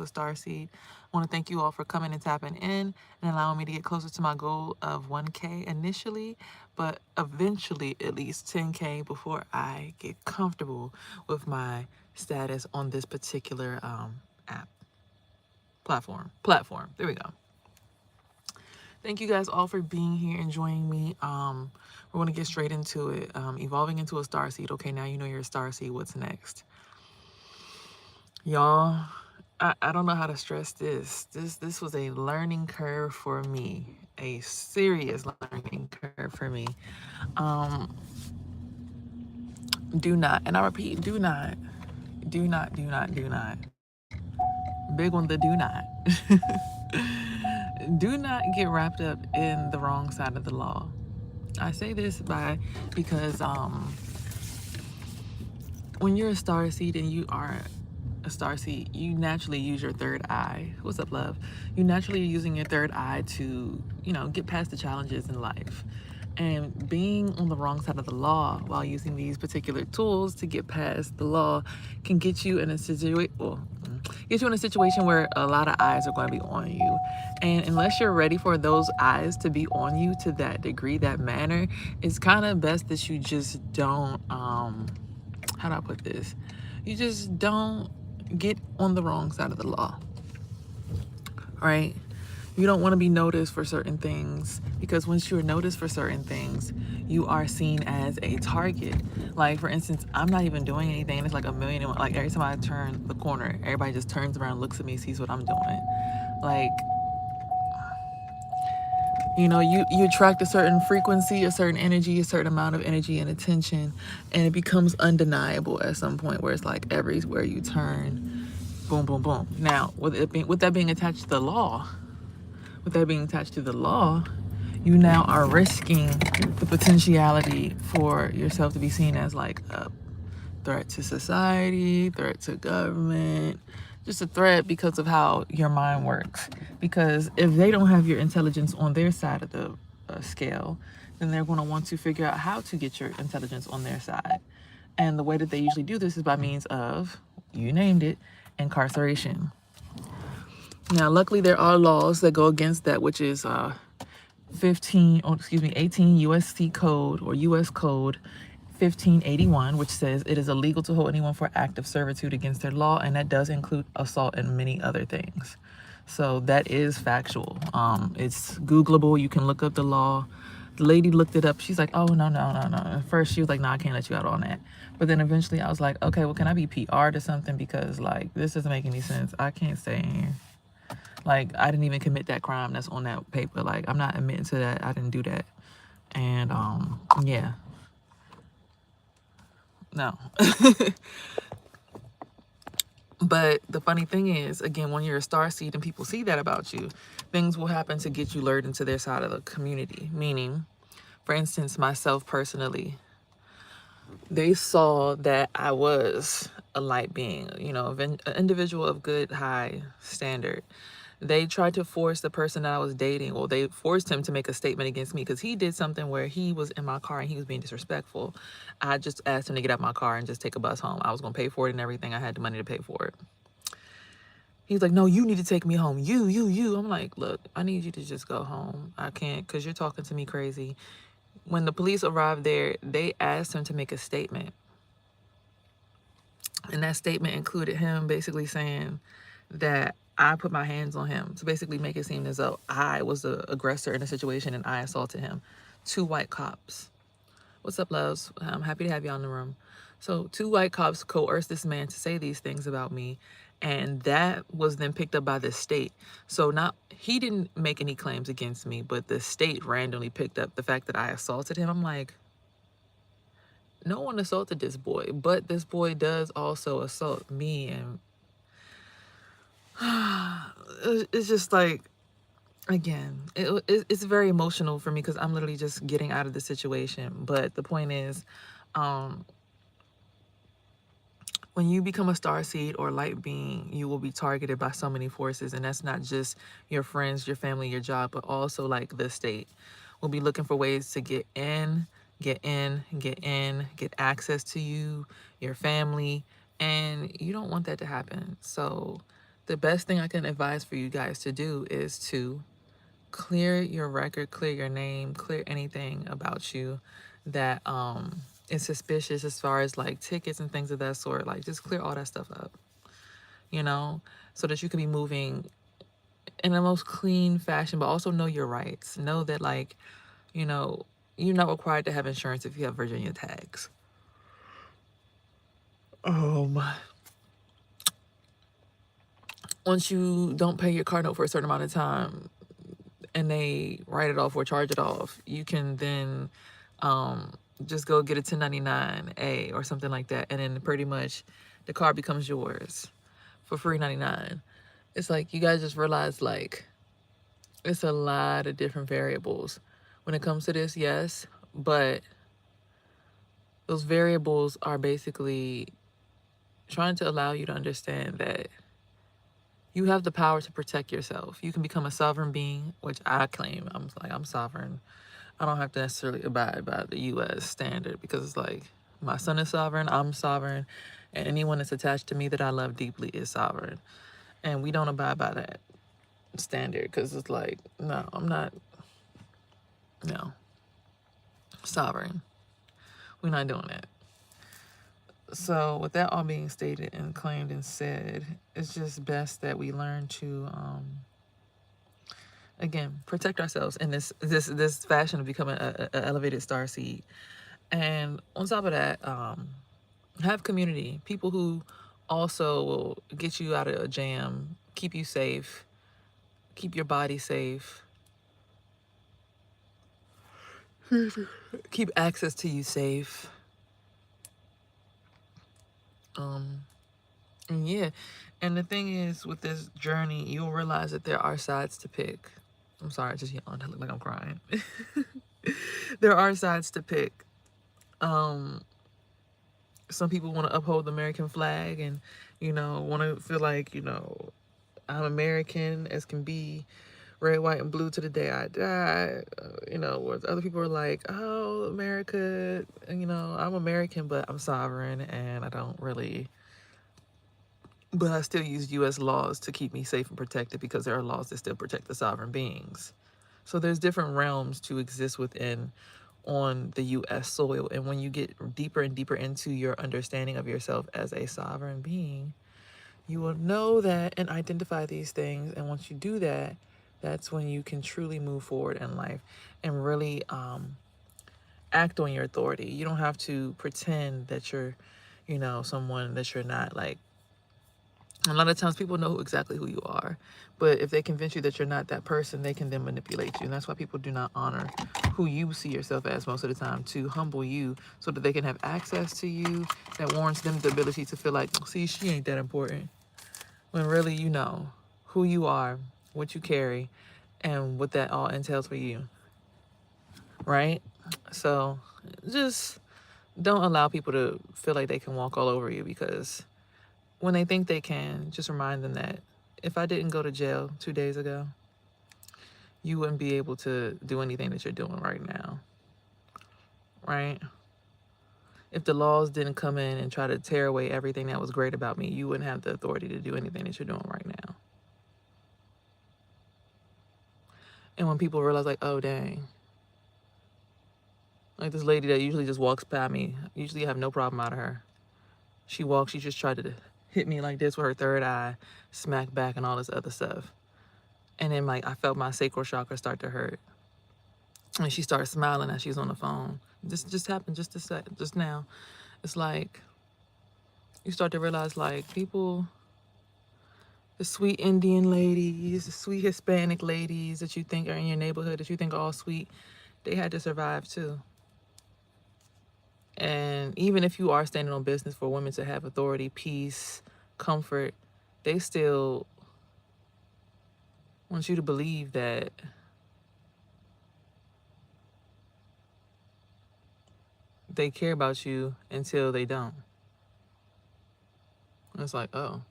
a starseed. I want to thank you all for coming and tapping in and allowing me to get closer to my goal of 1K initially, but eventually at least 10K before I get comfortable with my status on this particular app platform. There we go. Thank you guys all for being here and joining me. We're going to get straight into it. Evolving into a starseed. Okay, now you know you're a starseed. What's next? Y'all, I don't know how to stress this. This was a learning curve for me. A serious learning curve for me. Um, do not, and I repeat, do not, do not, do not, do not. Big one, the do not. Do not get wrapped up in the wrong side of the law. I say this because when you're a star seed and you are a star seed, you naturally use your third eye. What's up, love? You naturally are using your third eye to, get past the challenges in life. And being on the wrong side of the law while using these particular tools to get past the law can get you in a situation where a lot of eyes are going to be on you. And unless you're ready for those eyes to be on you to that degree, that manner, it's kind of best that you just don't, how do I put this? You just don't get on the wrong side of the law, right? You don't want to be noticed for certain things, because once you're noticed for certain things, you are seen as a target. Like, for instance, I'm not even doing anything. It's like a million and one. Like, every time I turn the corner, everybody just turns around, looks at me, sees what I'm doing. Like, you attract a certain frequency, a certain energy, a certain amount of energy and attention, and it becomes undeniable at some point where it's like everywhere you turn, boom, boom, boom. Now, with that being attached to the law, you now are risking the potentiality for yourself to be seen as like a threat to society, threat to government, just a threat because of how your mind works. Because if they don't have your intelligence on their side of the scale, then they're going to want to figure out how to get your intelligence on their side. And the way that they usually do this is by means of, you named it, incarceration. Now, luckily, there are laws that go against that, which is 18 USC Code or US Code 1581, which says it is illegal to hold anyone for active servitude against their law, and that does include assault and many other things. So that is factual. It's Googleable. You can look up the law. The lady looked it up. She's like, oh, no, no, no, no. At first, she was like, no, I can't let you out on that. But then eventually, I was like, okay, well, can I be PR'd or something? Because, like, this doesn't make any sense. I can't stay in here. Like, I didn't even commit that crime that's on that paper. Like, I'm not admitting to that. I didn't do that. And, yeah. No. But the funny thing is, again, when you're a star seed and people see that about you, things will happen to get you lured into their side of the community. Meaning, for instance, myself personally, they saw that I was a light being, an individual of good, high standard. They tried to force the person that I was dating, well, they forced him to make a statement against me because he did something where he was in my car and he was being disrespectful. I just asked him to get out my car and just take a bus home. I was going to pay for it and everything. I had the money to pay for it. He's like, no, you need to take me home. You. I'm like, look, I need you to just go home. I can't, because you're talking to me crazy. When the police arrived there, they asked him to make a statement. And that statement included him basically saying that I put my hands on him to basically make it seem as though I was the aggressor in a situation and I assaulted him. 2 white cops. What's up, loves? I'm happy to have y'all in the room. So 2 white cops coerced this man to say these things about me. And that was then picked up by the state. So he didn't make any claims against me, but the state randomly picked up the fact that I assaulted him. I'm like, no one assaulted this boy, but this boy does also assault me. And it's just like, again, it's very emotional for me because I'm literally just getting out of the situation. But the point is, when you become a star seed or light being, you will be targeted by so many forces. And that's not just your friends, your family, your job, but also like the state will be looking for ways to get access to you, your family. And you don't want that to happen. So the best thing I can advise for you guys to do is to clear your record, clear your name, clear anything about you that is suspicious as far as like tickets and things of that sort. Like just clear all that stuff up, you know, so that you can be moving in the most clean fashion, but also know your rights. Know that like, you know, you're not required to have insurance if you have Virginia tags. Once you don't pay your car note for a certain amount of time and they write it off or charge it off, you can then just go get a 1099A or something like that, and then pretty much the car becomes yours for free 99. It's like you guys just realize like it's a lot of different variables when it comes to this, yes, but those variables are basically trying to allow you to understand that you have the power to protect yourself. You can become a sovereign being, which I claim I'm sovereign. I don't have to necessarily abide by the US standard because it's like my son is sovereign, I'm sovereign, and anyone that's attached to me that I love deeply is sovereign. And we don't abide by that standard because it's like, no, I'm not, no, sovereign. We're not doing that. So with that all being stated and claimed and said, it's just best that we learn to again protect ourselves in this fashion of becoming a elevated star seed. And on top of that, have community, people who also will get you out of a jam, keep you safe, keep your body safe, keep access to you safe. And yeah, and the thing is, with this journey, you'll realize that there are sides to pick. I'm sorry, I just yawned. I look like I'm crying. There are sides to pick. Some people want to uphold the American flag and, you know, want to feel like, you know, I'm American as can be, red, white, and blue to the day I die. You know, whereas other people are like, oh, America, you know, I'm American, but I'm sovereign and I don't really, but I still use U.S. laws to keep me safe and protected because there are laws that still protect the sovereign beings. So there's different realms to exist within on the U.S. soil. And when you get deeper and deeper into your understanding of yourself as a sovereign being, you will know that and identify these things. And once you do that, that's when you can truly move forward in life and really act on your authority. You don't have to pretend that you're, you know, someone that you're not. Like, a lot of times people know exactly who you are, but if they convince you that you're not that person, they can then manipulate you. And that's why people do not honor who you see yourself as most of the time, to humble you so that they can have access to you. That warrants them the ability to feel like, see, she ain't that important. When really you know who you are, what you carry, and what that all entails for you, right? So just don't allow people to feel like they can walk all over you, because when they think they can, just remind them that if I didn't go to jail 2 days ago, you wouldn't be able to do anything that you're doing right now, right? If the laws didn't come in and try to tear away everything that was great about me, you wouldn't have the authority to do anything that you're doing right now. And when people realize, like, oh, dang, like this lady that usually just walks by me, usually I have no problem out of her. She walks, she just tried to hit me like this with her third eye, smack back, and all this other stuff. And then like I felt my sacral chakra start to hurt. And she started smiling as she's on the phone. This just happened just now. It's like you start to realize like people, the sweet Indian ladies, the sweet Hispanic ladies that you think are in your neighborhood, that you think are all sweet, they had to survive too. And even if you are standing on business for women to have authority, peace, comfort, they still want you to believe that they care about you until they don't. And it's like, oh.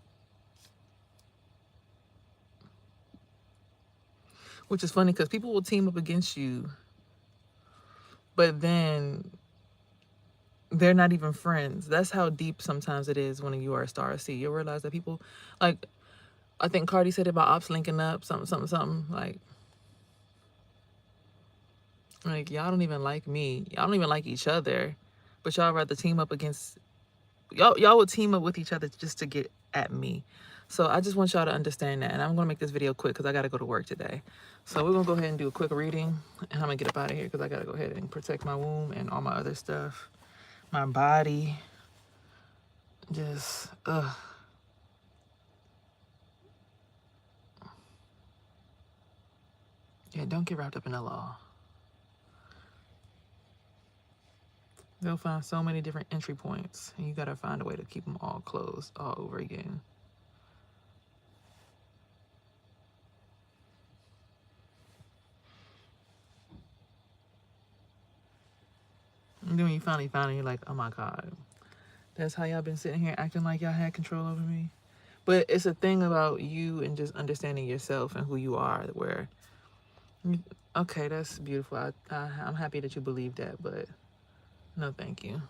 Which is funny because people will team up against you, but then they're not even friends. That's how deep sometimes it is when you are a star seed. You'll realize that people, like, I think Cardi said it about ops linking up, something. Like y'all don't even like me. Y'all don't even like each other. But y'all rather team up against y'all would team up with each other just to get at me. So I just want y'all to understand that. And I'm gonna make this video quick because I gotta go to work today. So we're gonna go ahead and do a quick reading, and I'm gonna get up out of here because I gotta go ahead and protect my womb and all my other stuff. My body. Just yeah, don't get wrapped up in the law. They'll find so many different entry points, and you gotta find a way to keep them all closed all over again. And then when you finally find it, you're like, oh my God, that's how y'all been sitting here acting like y'all had control over me. But it's a thing about you and just understanding yourself and who you are where, okay, that's beautiful. I'm happy that you believe that, but no thank you.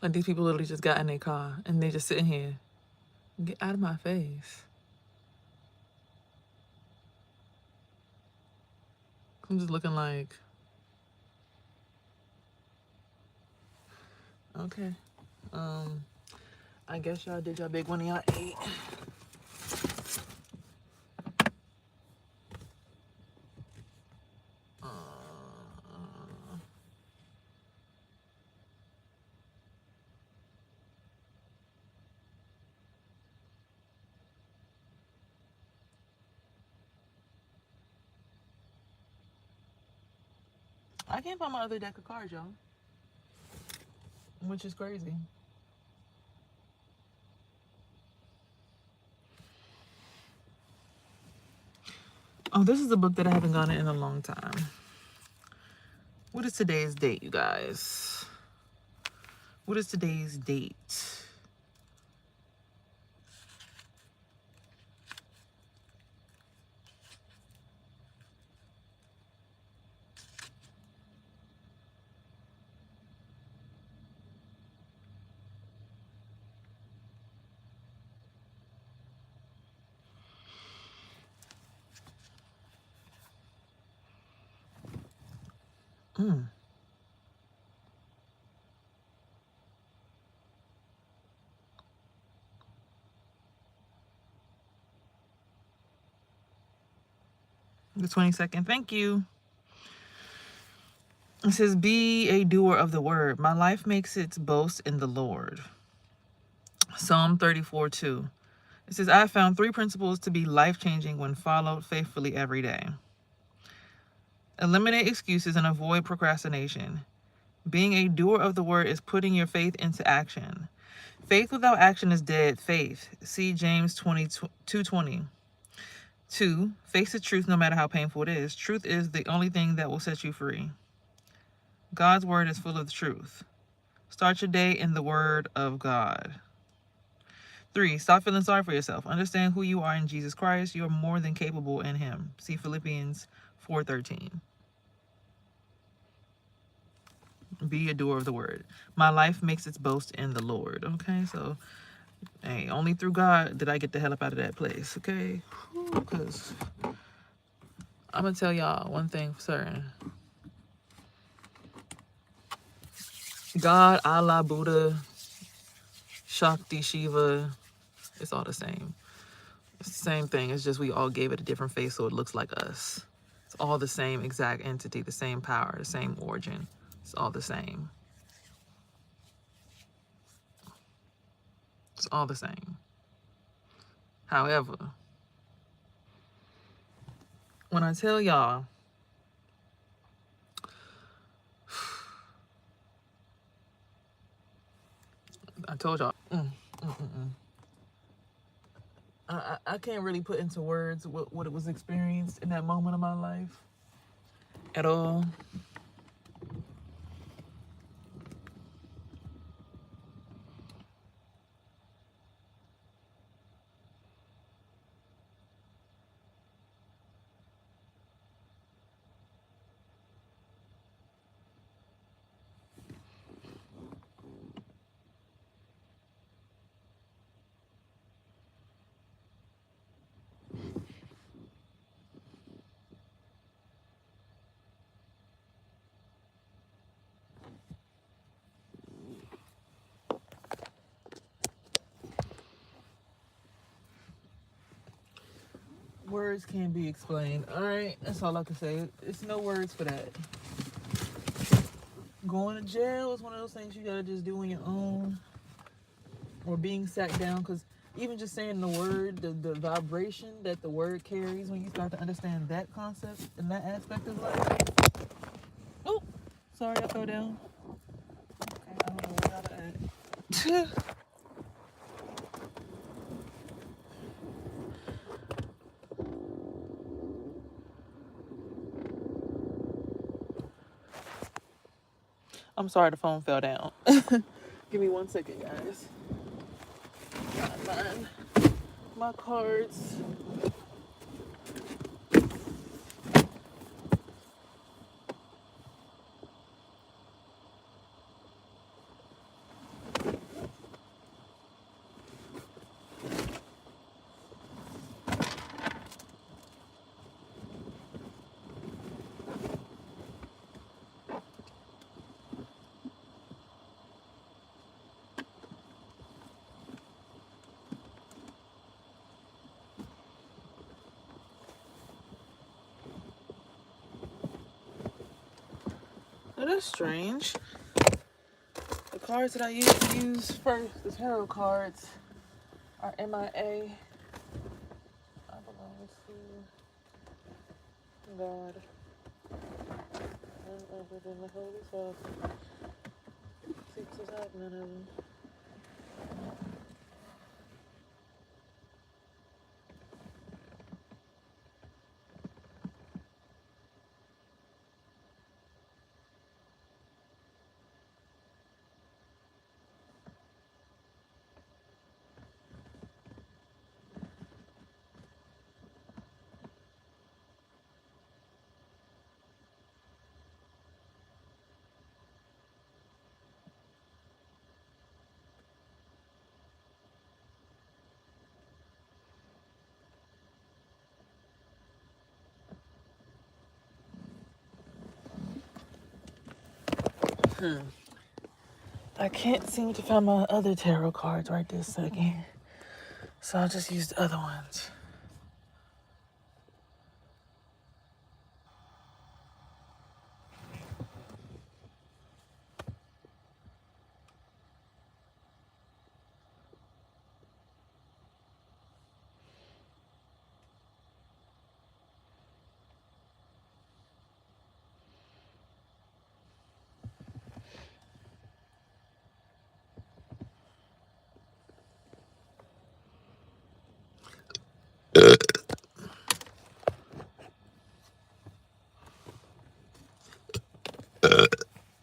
Like these people literally just got in their car and they just sitting here. Get out of my face. I'm just looking like, okay. I guess y'all did y'all big one and y'all ate. I can't find my other deck of cards, y'all. Which is crazy. Oh, this is a book that I haven't gotten in a long time. What is today's date, you guys? What is today's date? The 22nd. Thank you. It says, be a doer of the word. My life makes its boast in the Lord. Psalm 34:2. It says, I have found 3 principles to be life-changing when followed faithfully every day. Eliminate excuses and avoid procrastination. Being a doer of the word is putting your faith into action. Faith without action is dead faith. See James 2:20. 2, face the truth no matter how painful it is. Truth is the only thing that will set you free. God's word is full of the truth. Start your day in the word of God. 3, stop feeling sorry for yourself. Understand who you are in Jesus Christ. You are more than capable in him. See Philippians 4:13. Be a doer of the word. My life makes its boast in the Lord. Okay, so hey, only through God did I get the hell up out of that place. Okay, because I'm gonna tell y'all one thing for certain. God, Allah, Buddha, Shakti, Shiva, it's all the same. It's the same thing. It's just we all gave it a different face so it looks like us. It's all the same exact entity, the same power, the same origin. It's all the same. It's all the same. However, when I tell y'all, I told y'all, I can't really put into words what it was experienced in that moment of my life. at all. Words can't be explained. All right, that's all I can say. It's no words for that. Going to jail is one of those things you gotta just do on your own, or being sat down, because even just saying the word, the vibration that the word carries, when you start to understand that concept and that aspect of life. Oh, sorry, I fell down. Okay, I don't know where y'all at. I'm sorry, the phone fell down. Give me 1 second, guys. Find my cards. Now that's strange. The cards that I use first, the tarot cards, are MIA. I belong to God, none other than the Holy Father. Seeks us out, none of them. I can't seem to find my other tarot cards right this second, so I'll just use the other ones.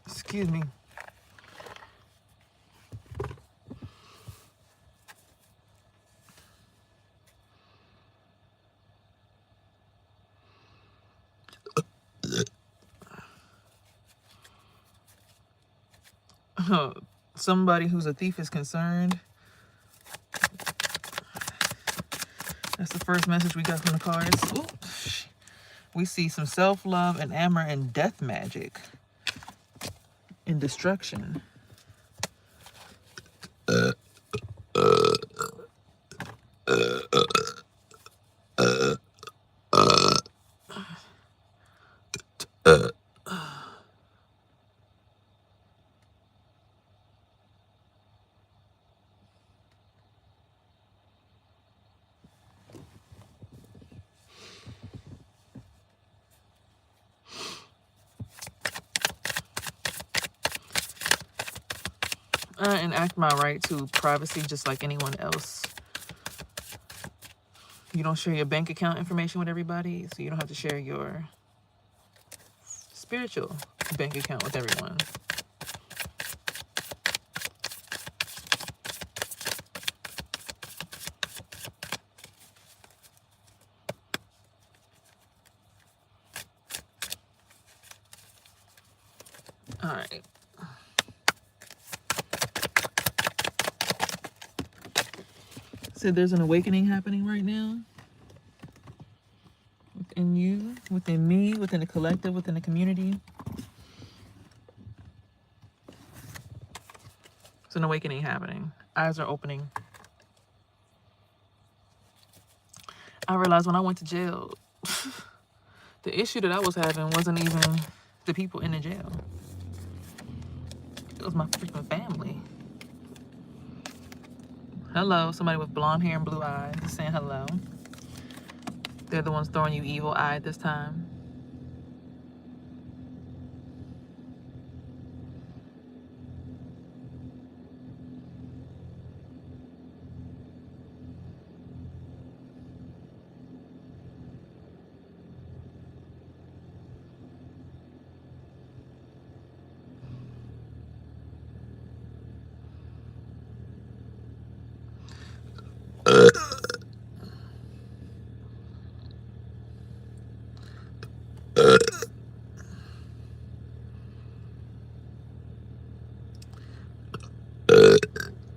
Excuse me. Somebody who's a thief is concerned. That's the first message we got from the cards. Ooh. We see some self-love and armor and death magic and destruction. Enact my right to privacy just like anyone else. You don't share your bank account information with everybody, so you don't have to share your spiritual bank account with everyone. All right. So there's an awakening happening right now within you, within me, within the collective, within the community. It's an awakening happening. Eyes are opening. I realized when I went to jail, the issue that I was having wasn't even the people in the jail. It was my freaking family. Hello, somebody with blonde hair and blue eyes is saying hello. They're the ones throwing you evil eye this time.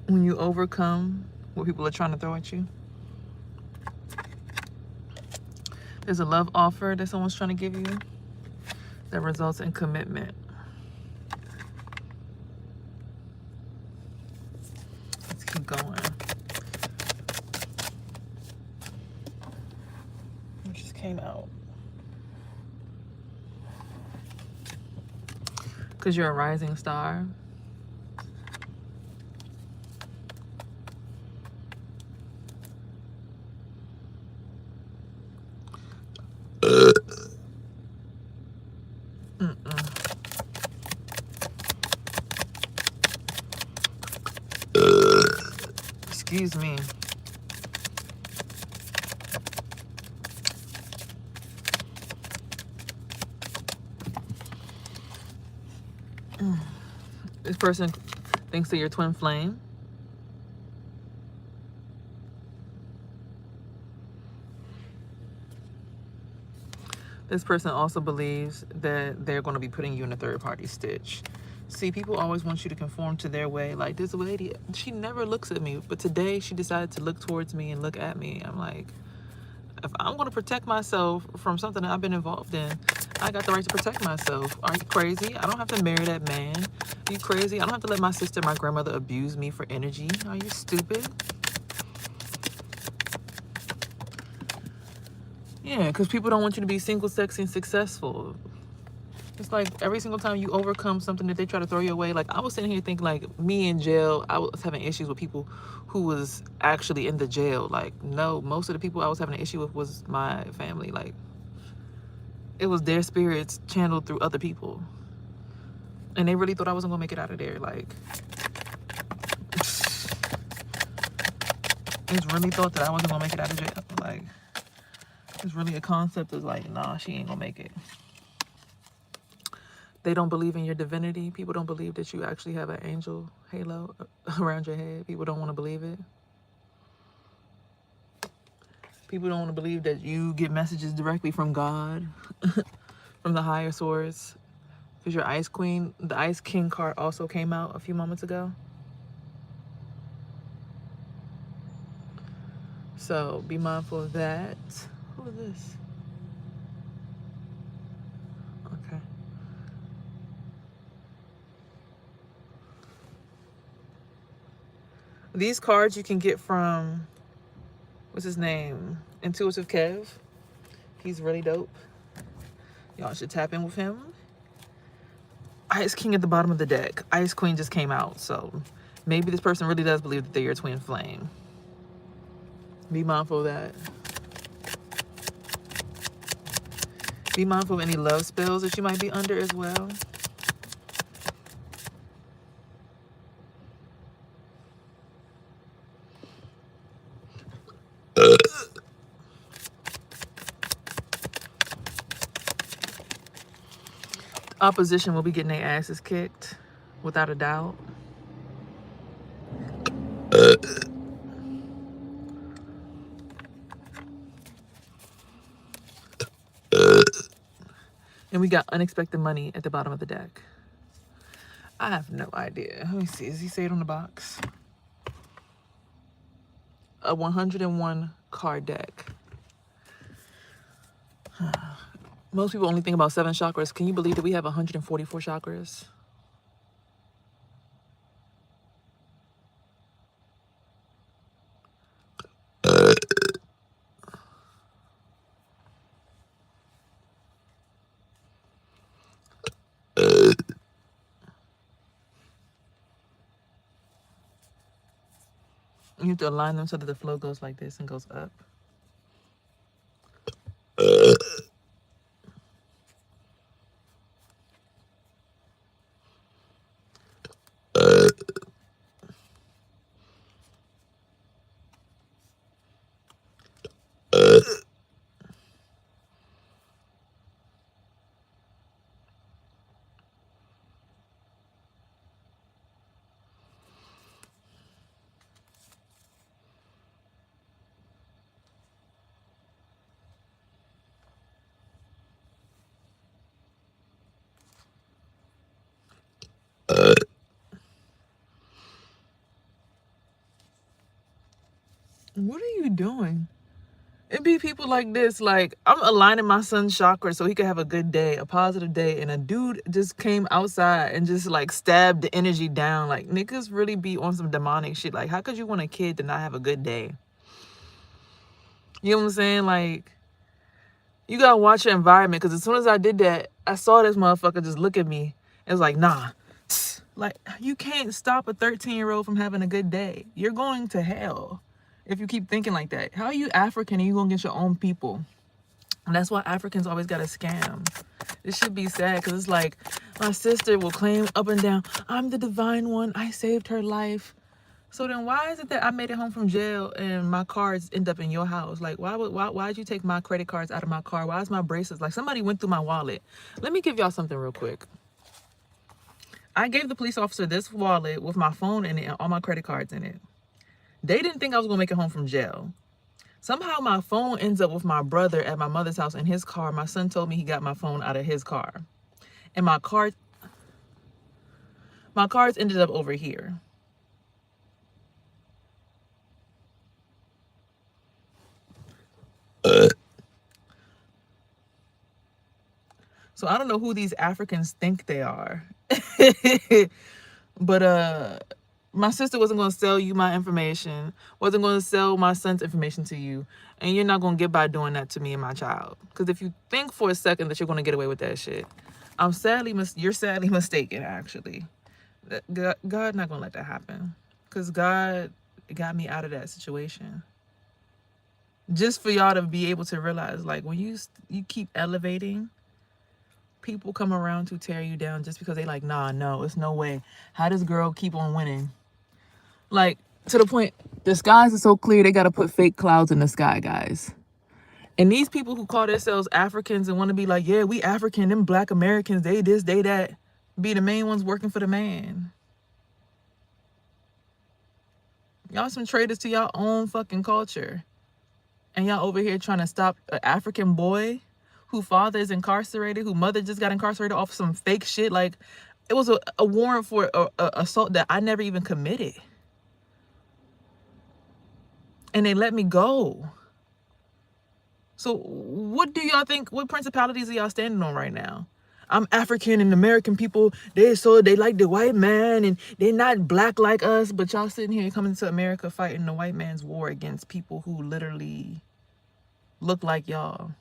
When you overcome what people are trying to throw at you, there's a love offer that someone's trying to give you that results in commitment. Let's keep going. It just came out. Because you're a rising star. Excuse me. This person thinks that you're twin flame. This person also believes that they're going to be putting you in a third-party stitch. See, people always want you to conform to their way. Like, this lady, she never looks at me. But today, she decided to look towards me and look at me. I'm like, if I'm going to protect myself from something that I've been involved in, I got the right to protect myself. Are you crazy? I don't have to marry that man. Are you crazy? I don't have to let my sister, my grandmother abuse me for energy. Are you stupid? Yeah, because people don't want you to be single, sexy, and successful. It's like every single time you overcome something that they try to throw you away. Like, I was sitting here thinking, like, me in jail, I was having issues with people who was actually in the jail. Like, no, most of the people I was having an issue with was my family. Like, it was their spirits channeled through other people. And they really thought I wasn't going to make it out of there. Like, it's really thought that I wasn't going to make it out of jail. Like, it's really a concept of like, nah, she ain't going to make it. They don't believe in your divinity. People don't believe that you actually have an angel halo around your head. People don't want to believe it. People don't want to believe that you get messages directly from God, from the higher source. Because your Ice Queen, the Ice King card also came out a few moments ago. So be mindful of that. Who is this? Okay. These cards you can get from, what's his name? Intuitive Kev. He's really dope. Y'all should tap in with him. Ice King at the bottom of the deck. Ice Queen just came out, so maybe this person really does believe that they're your twin flame. Be mindful of that. Be mindful of any love spells that you might be under as well. Opposition will be getting their asses kicked, without a doubt. And we got unexpected money at the bottom of the deck. I have no idea. Let me see. Does he say it on the box? A 101 card deck. Most people only think about 7 chakras. Can you believe that we have 144 chakras? You have to align them so that the flow goes like this and goes up. What are you doing? It be people like this, like, I'm aligning my son's chakra so he could have a good day, a positive day, and a dude just came outside and just, like, stabbed the energy down. Like, niggas really be on some demonic shit. Like, how could you want a kid to not have a good day? You know what I'm saying? Like, you gotta watch your environment, because as soon as I did that, I saw this motherfucker just look at me. It was like, nah. Like, you can't stop a 13-year-old from having a good day. You're going to hell if you keep thinking like that. How are you African and you gonna get your own people? And that's why Africans always got a scam. This should be sad, because it's like my sister will claim up and down, I'm the divine one, I saved her life. So then why is it that I made it home from jail and my cards end up in your house? Like, why'd you take my credit cards out of my car? Why is my bracelets? Like, somebody went through my wallet. Let me give y'all something real quick. I gave the police officer this wallet with my phone in it and all my credit cards in it. They didn't think I was gonna make it home from jail. Somehow my phone ends up with my brother at my mother's house in his car. My son told me he got my phone out of his car. And my cards ended up over here. So I don't know who these Africans think they are. But my sister wasn't going to sell you my information, wasn't going to sell my son's information to you, and you're not going to get by doing that to me and my child. Because if you think for a second that you're going to get away with that shit, you're sadly mistaken, actually. God not going to let that happen. Because God got me out of that situation. Just for y'all to be able to realize, like, when you keep elevating, people come around to tear you down just because they like, nah, no, it's no way. How does girl keep on winning? Like, to the point, the skies are so clear, they got to put fake clouds in the sky, guys. And these people who call themselves Africans and want to be like, yeah, we African, them black Americans, they this, they that, be the main ones working for the man. Y'all some traitors to y'all own fucking culture. And y'all over here trying to stop an African boy whose father is incarcerated, whose mother just got incarcerated off some fake shit. Like, it was a warrant for a assault that I never even committed. And they let me go. So what do y'all think, what principalities are y'all standing on right now? I'm African and American people, they like the white man and they're not black like us, but y'all sitting here coming to America fighting the white man's war against people who literally look like y'all.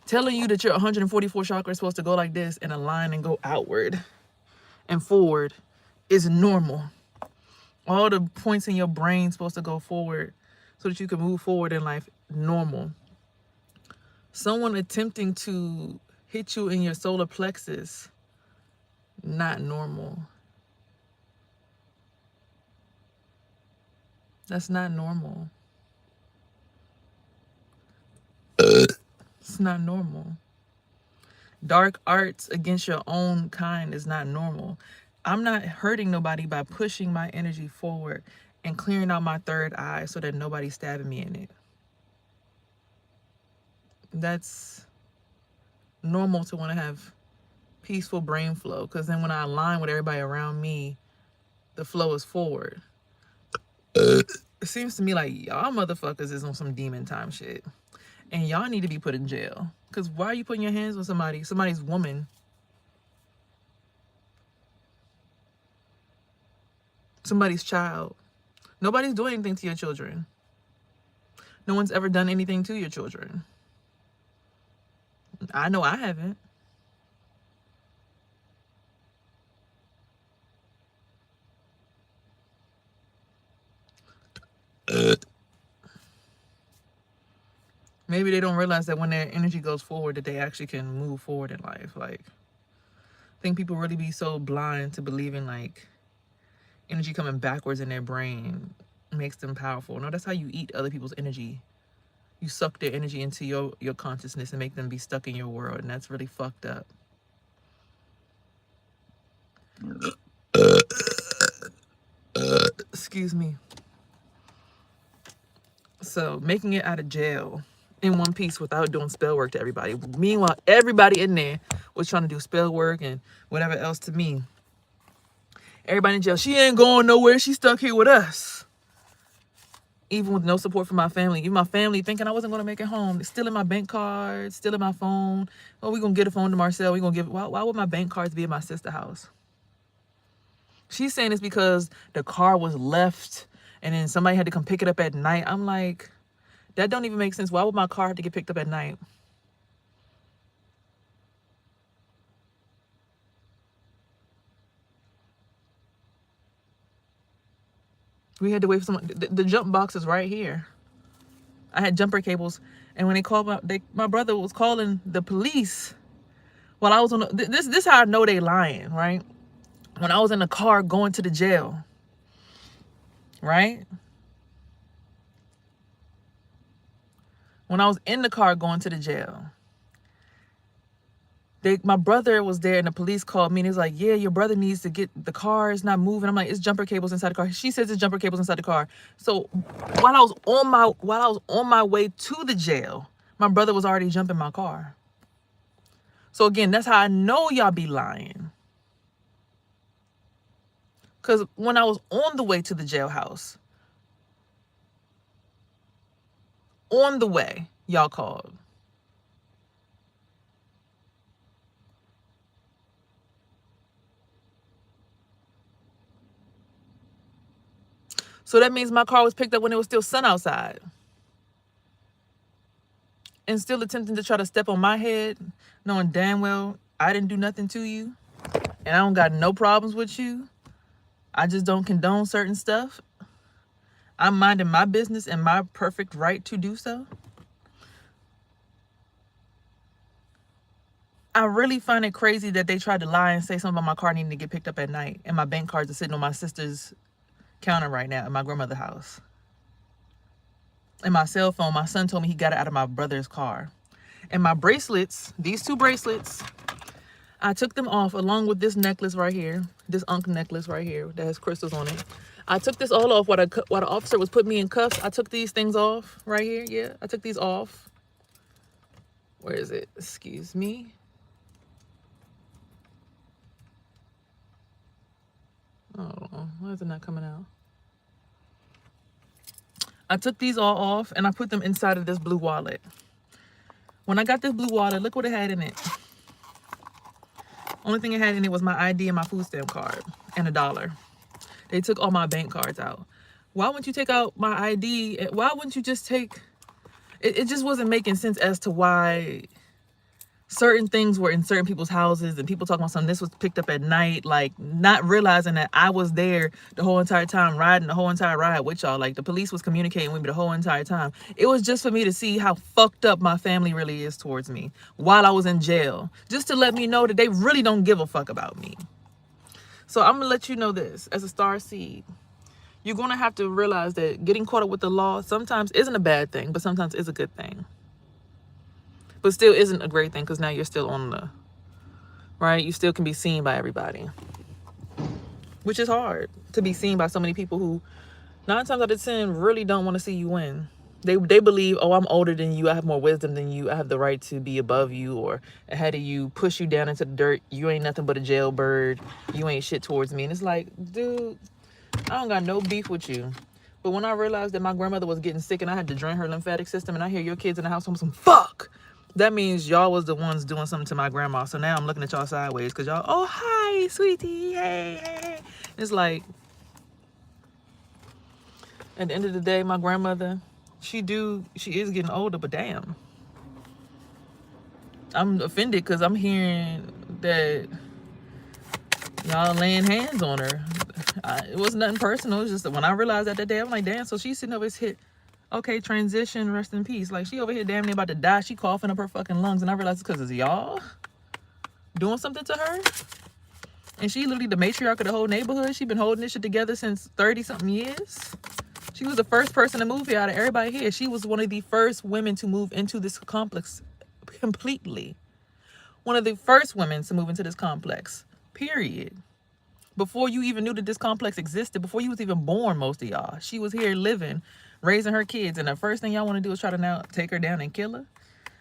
Telling you that your 144 chakra is supposed to go like this in a line and go outward and forward is normal. All the points in your brain supposed to go forward so that you can move forward in life, normal. Someone attempting to hit you in your solar plexus, not normal. That's not normal. It's not normal. Dark arts against your own kind is not normal. I'm not hurting nobody by pushing my energy forward and clearing out my third eye so that nobody's stabbing me in it. That's normal to want to have peaceful brain flow, because then when I align with everybody around me, the flow is forward. It seems to me like y'all motherfuckers is on some demon time shit, and y'all need to be put in jail. Because why are you putting your hands on somebody's woman, somebody's child? Nobody's doing anything to your children. No one's ever done anything to your children. I know I haven't. Maybe they don't realize that when their energy goes forward, that they actually can move forward in life. Like, I think people really be so blind to believing like energy coming backwards in their brain makes them powerful. No, that's how you eat other people's energy. You suck their energy into your consciousness and make them be stuck in your world, and that's really fucked up. Excuse me. So making it out of jail in one piece without doing spell work to everybody. Meanwhile, everybody in there was trying to do spell work and whatever else to me. Everybody in jail, she ain't going nowhere. She's stuck here with us. Even with no support from my family. Even my family thinking I wasn't going to make it home. Stealing my bank cards, stealing my phone. Oh, we're going to get a phone to Marcel. We're going to give. Why would my bank cards be at my sister's house? She's saying it's because the car was left and then somebody had to come pick it up at night. I'm like, that don't even make sense. Why would my car have to get picked up at night? We had to wait for someone. The jump box is right here. I had jumper cables, and when they called my brother was calling the police while I was on this is how I know they lying, right? When I was in the car going to the jail, right? When I was in the car going to the jail, my brother was there and the police called me and he was like, yeah, your brother needs to get, the car is not moving. I'm like, it's jumper cables inside the car. She says it's jumper cables inside the car. So while I was on my way to the jail, my brother was already jumping my car. So again, that's how I know y'all be lying. Because when I was on the way to the jailhouse, on the way, y'all called. So that means my car was picked up when it was still sun outside. And still attempting to try to step on my head, knowing damn well I didn't do nothing to you. And I don't got no problems with you. I just don't condone certain stuff. I'm minding my business and my perfect right to do so. I really find it crazy that they tried to lie and say something about my car needing to get picked up at night. And my bank cards are sitting on my sister's counter right now at my grandmother's house. And my cell phone, my son told me he got it out of my brother's car. And my bracelets, these two bracelets, I took them off along with this necklace right here, this Ankh necklace right here that has crystals on it. I took this all off while the officer was putting me in cuffs. I took these things off right here. Yeah, I took these off. Where is it? Excuse me. Oh, why is it not coming out? I took these all off and I put them inside of this blue wallet. When I got this blue wallet, look what it had in it. Only thing it had in it was my ID and my food stamp card and $1. They took all my bank cards out. Why wouldn't you take out my ID? Why wouldn't you just take... It just wasn't making sense as to why certain things were in certain people's houses and people talking about something. This was picked up at night, like not realizing that I was there the whole entire time, riding the whole entire ride with y'all. Like the police was communicating with me the whole entire time. It was just for me to see how fucked up my family really is towards me while I was in jail, just to let me know that they really don't give a fuck about me. So I'm gonna let you know this, as a star seed, you're gonna have to realize that getting caught up with the law sometimes isn't a bad thing, but sometimes is a good thing. But still isn't a great thing, because now you're still on right? You still can be seen by everybody, which is hard to be seen by so many people who 9 times out of 10 really don't want to see you win. They believe, oh, I'm older than you, I have more wisdom than you, I have the right to be above you or ahead of you, push you down into the dirt. You ain't nothing but a jailbird. You ain't shit towards me. And it's like, dude, I don't got no beef with you. But when I realized that my grandmother was getting sick and I had to drain her lymphatic system, and I hear your kids in the house on some fuck, that means y'all was the ones doing something to my grandma. So now I'm looking at y'all sideways because y'all, oh, hi, sweetie, hey, hey. It's like, at the end of the day, my grandmother, she is getting older, but damn. I'm offended because I'm hearing that y'all laying hands on her. It was nothing personal. It was just that when I realized that day, I'm like, damn, so she's sitting over his hit. Okay, transition, rest in peace. Like, she over here damn near about to die. She coughing up her fucking lungs. And I realized it's because it's y'all doing something to her. And she literally the matriarch of the whole neighborhood. She been holding this shit together since 30-something years. She was the first person to move here out of everybody here. She was one of the first women to move into this complex completely. One of the first women to move into this complex, period. Before you even knew that this complex existed, before you was even born, most of y'all, she was here living, raising her kids. And the first thing y'all want to do is try to now take her down and kill her.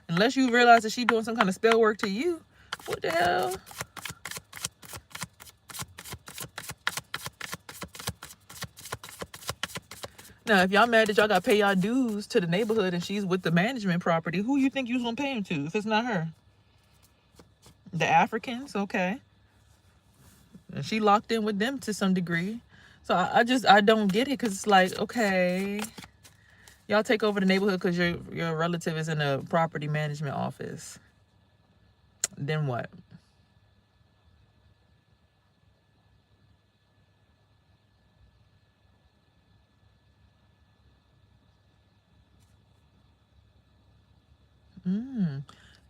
Unless you realize that she's doing some kind of spell work to you. What the hell? Now, if y'all mad that y'all got to pay y'all dues to the neighborhood and she's with the management property, who you think you was going to pay him to if it's not her? The Africans? Okay. And she locked in with them to some degree. So I don't get it because it's like, okay, y'all take over the neighborhood because your relative is in a property management office. Then what?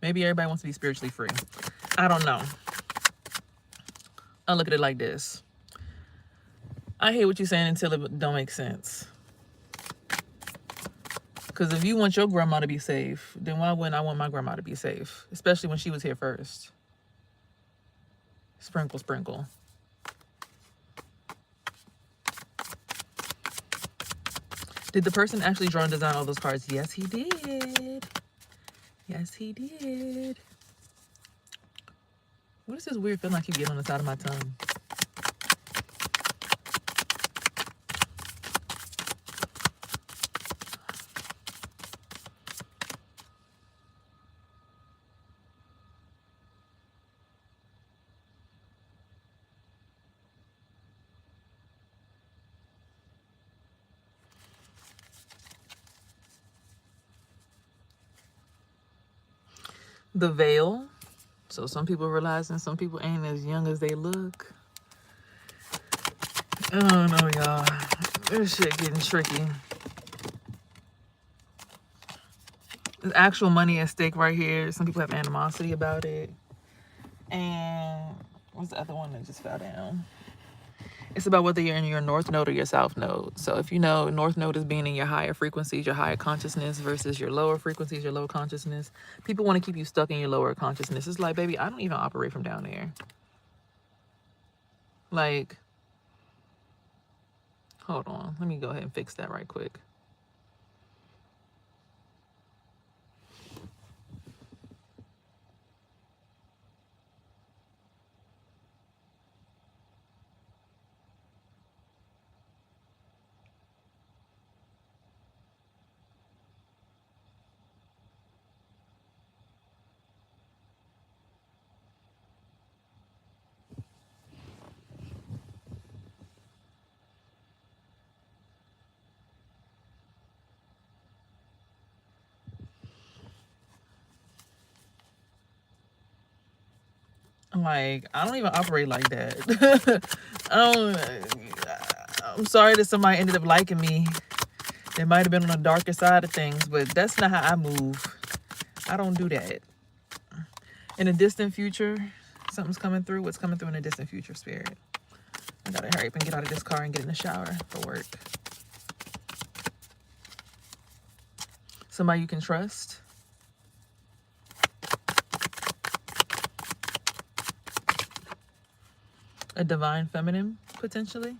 Maybe everybody wants to be spiritually free. I don't know. I look at it like this. I hear what you're saying until it don't make sense. Because if you want your grandma to be safe, then why wouldn't I want my grandma to be safe? Especially when she was here first. Sprinkle, sprinkle. Did the person actually draw and design all those cards? Yes, he did. Yes, he did. What is this weird feeling I keep getting on the side of my tongue? The veil. So some people realizing some people ain't as young as they look. I don't know, y'all. This shit getting tricky. There's actual money at stake right here. Some people have animosity about it. And what's the other one that just fell down? It's about whether you're in your north node or your south node. So if you know north node is being in your higher frequencies, your higher consciousness versus your lower frequencies, your lower consciousness. People want to keep you stuck in your lower consciousness. It's like, baby, I don't even operate from down there. Like, hold on. Let me go ahead and fix that right quick. Like, I don't even operate like that. I'm sorry that somebody ended up liking me. They might have been on the darker side of things, but that's not how I move. I don't do that. In the distant future, something's coming through. What's coming through in the distant future, Spirit? I gotta hurry up and get out of this car and get in the shower for work. Somebody you can trust. A divine feminine, potentially.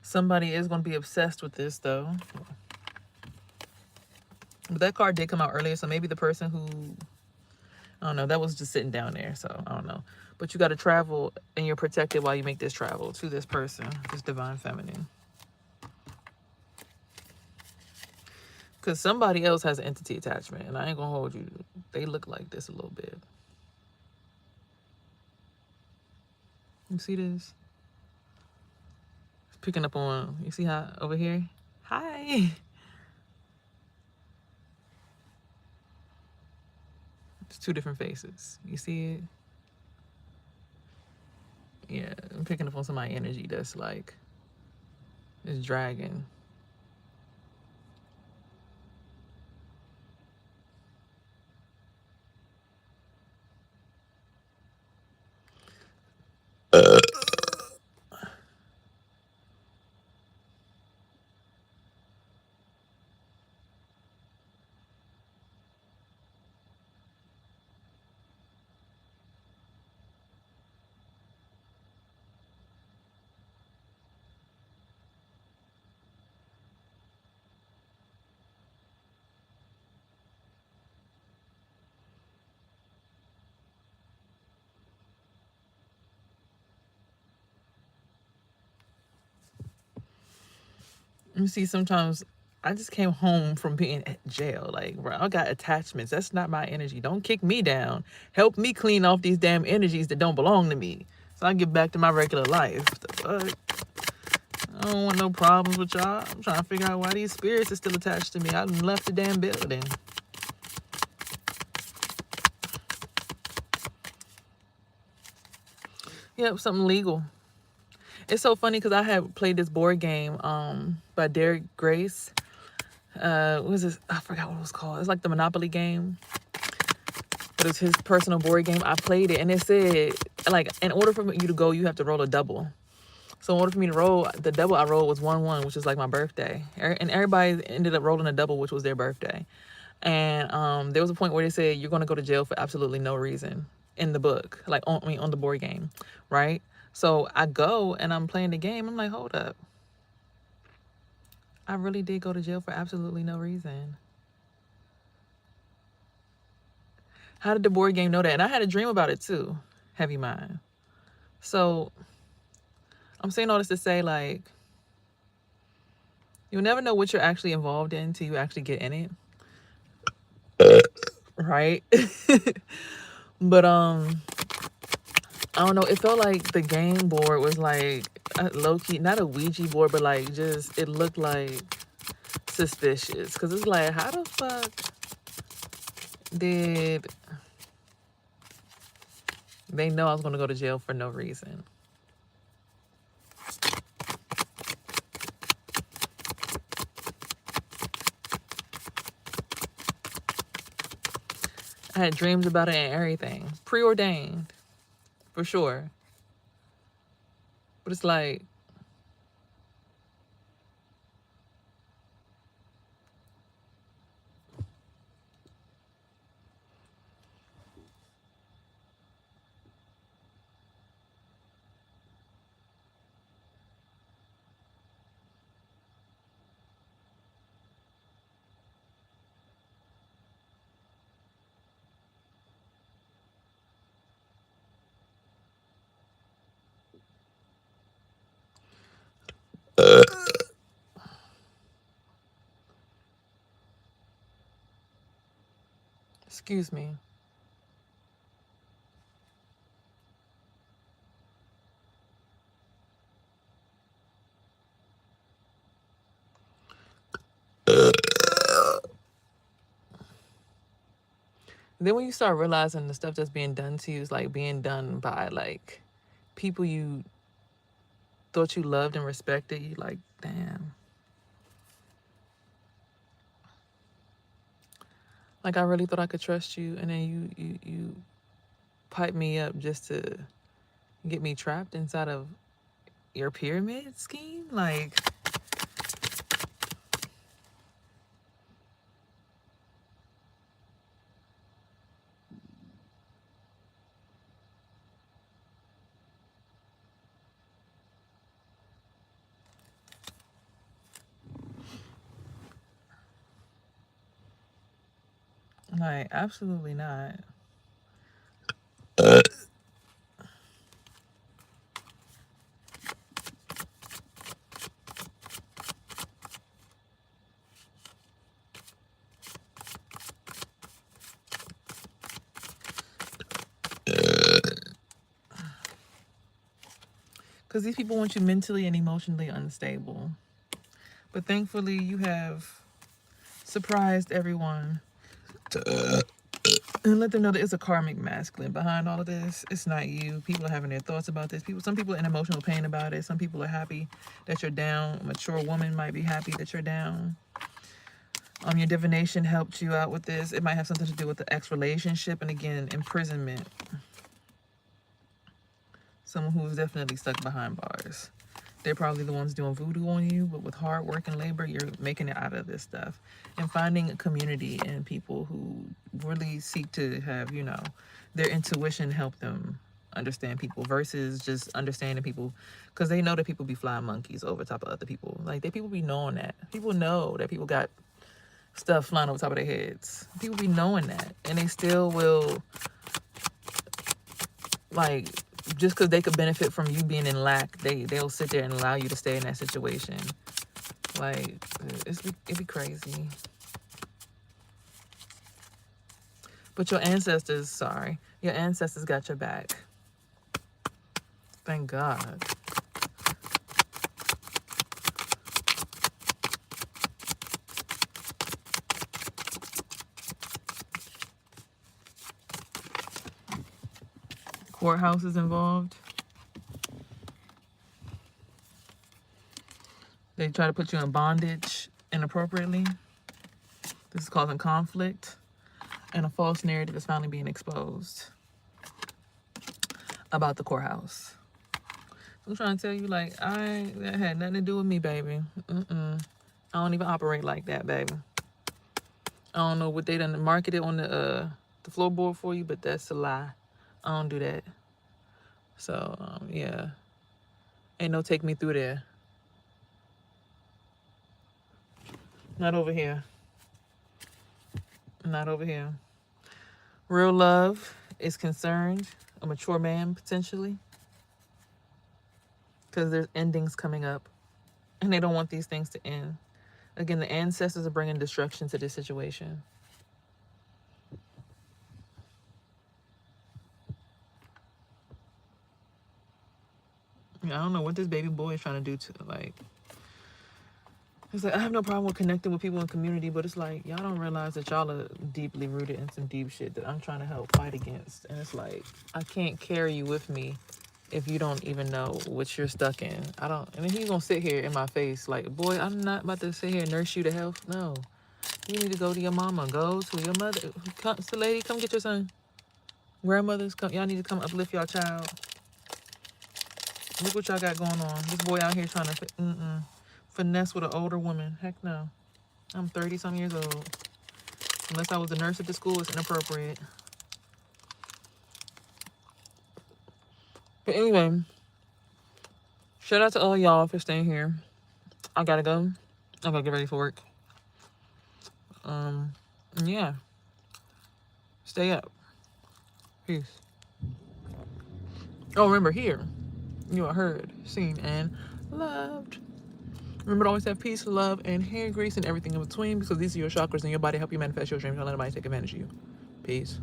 Somebody is going to be obsessed with this, though. But that card did come out earlier, so maybe the person who... I don't know, that was just sitting down there, so I don't know. But you got to travel, and you're protected while you make this travel to this person, this divine feminine. Because somebody else has an entity attachment, and I ain't going to hold you. They look like this a little bit. You see this? It's picking up on... You see how over here? Hi! It's two different faces. You see it? Yeah, I'm picking up on some of my energy that's like... It's dragging. You see, sometimes I just came home from being at jail. Like, bro, I got attachments. That's not my energy. Don't kick me down. Help me clean off these damn energies that don't belong to me, so I get back to my regular life. The fuck? I don't want no problems with y'all. I'm trying to figure out why these spirits are still attached to me. I done left the damn building. Yep, something legal. It's so funny because I had played this board game by Derek Grace. What was this? I forgot what it was called. It's like the Monopoly game, but it's his personal board game. I played it, and it said, like, in order for you to go, you have to roll a double. So in order for me to roll, the double I rolled was 1-1, which is like my birthday. And everybody ended up rolling a double, which was their birthday. And there was a point where they said, you're going to go to jail for absolutely no reason in the book, like on the board game, right? So I go and I'm playing the game. I'm like, hold up. I really did go to jail for absolutely no reason. How did the board game know that? And I had a dream about it too. Heavy mind. So I'm saying all this to say, like, you'll never know what you're actually involved in until you actually get in it. Right? But I don't know, it felt like the game board was like low-key, not a Ouija board, but like just, it looked like suspicious. Because it's like, how the fuck did they know I was going to go to jail for no reason? I had dreams about it and everything. Preordained, for sure. But it's like, excuse me. Then when you start realizing the stuff that's being done to you is like being done by like people you thought you loved and respected, you like, damn. Like, I really thought I could trust you, and then you pipe me up just to get me trapped inside of your pyramid scheme. Like, Like, absolutely not. Because these people want you mentally and emotionally unstable. But thankfully, you have surprised everyone and let them know that it's a karmic masculine behind all of this. It's not you. People are having their thoughts about this. Some people are in emotional pain about it. Some people are happy that you're down. A mature woman might be happy that you're down. Your divination helped you out with this. It might have something to do with the ex relationship and again, imprisonment. Someone who's definitely stuck behind bars. They're probably the ones doing voodoo on you, but with hard work and labor, you're making it out of this stuff. And finding a community and people who really seek to have, their intuition help them understand people versus just understanding people because they know that people be flying monkeys over top of other people. Like, people be knowing that. People know that people got stuff flying over top of their heads. People be knowing that. And they still will, like, just because they could benefit from you being in lack, they'll sit there and allow you to stay in that situation. Like, it'd be crazy. But your ancestors got your back. Thank God. Courthouse is involved. They try to put you in bondage inappropriately. This is causing conflict. And a false narrative is finally being exposed about the courthouse. I'm trying to tell you, like, that had nothing to do with me, baby. I don't even operate like that, baby. I don't know what they done marketed on the floorboard for you, but that's a lie. I don't do that. So, yeah. Ain't no take me through there. Not over here. Not over here. Real love is concerned. A mature man, potentially. Because there's endings coming up. And they don't want these things to end. Again, the ancestors are bringing destruction to this situation. I don't know what this baby boy is trying to do to, like... It's like, I have no problem with connecting with people in community, but it's like, y'all don't realize that y'all are deeply rooted in some deep shit that I'm trying to help fight against. And it's like, I can't carry you with me if you don't even know what you're stuck in. And then he's gonna sit here in my face like, boy, I'm not about to sit here and nurse you to health. No. You need to go to your mama. Go to your mother. The lady, come get your son. Grandmothers, come. Y'all need to come uplift y'all child. Look what y'all got going on. This boy out here trying to finesse with an older woman. Heck no. I'm 30-some years old. Unless I was a nurse at the school, it's inappropriate. But anyway, shout out to all y'all for staying here. I gotta go. I gotta get ready for work. Yeah. Stay up. Peace. Oh, remember, here, you are heard, seen, and loved. Remember to always have peace, love, and hair grease and everything in between, because these are your chakras in your body. Help you manifest your dreams. Don't let anybody take advantage of you. Peace.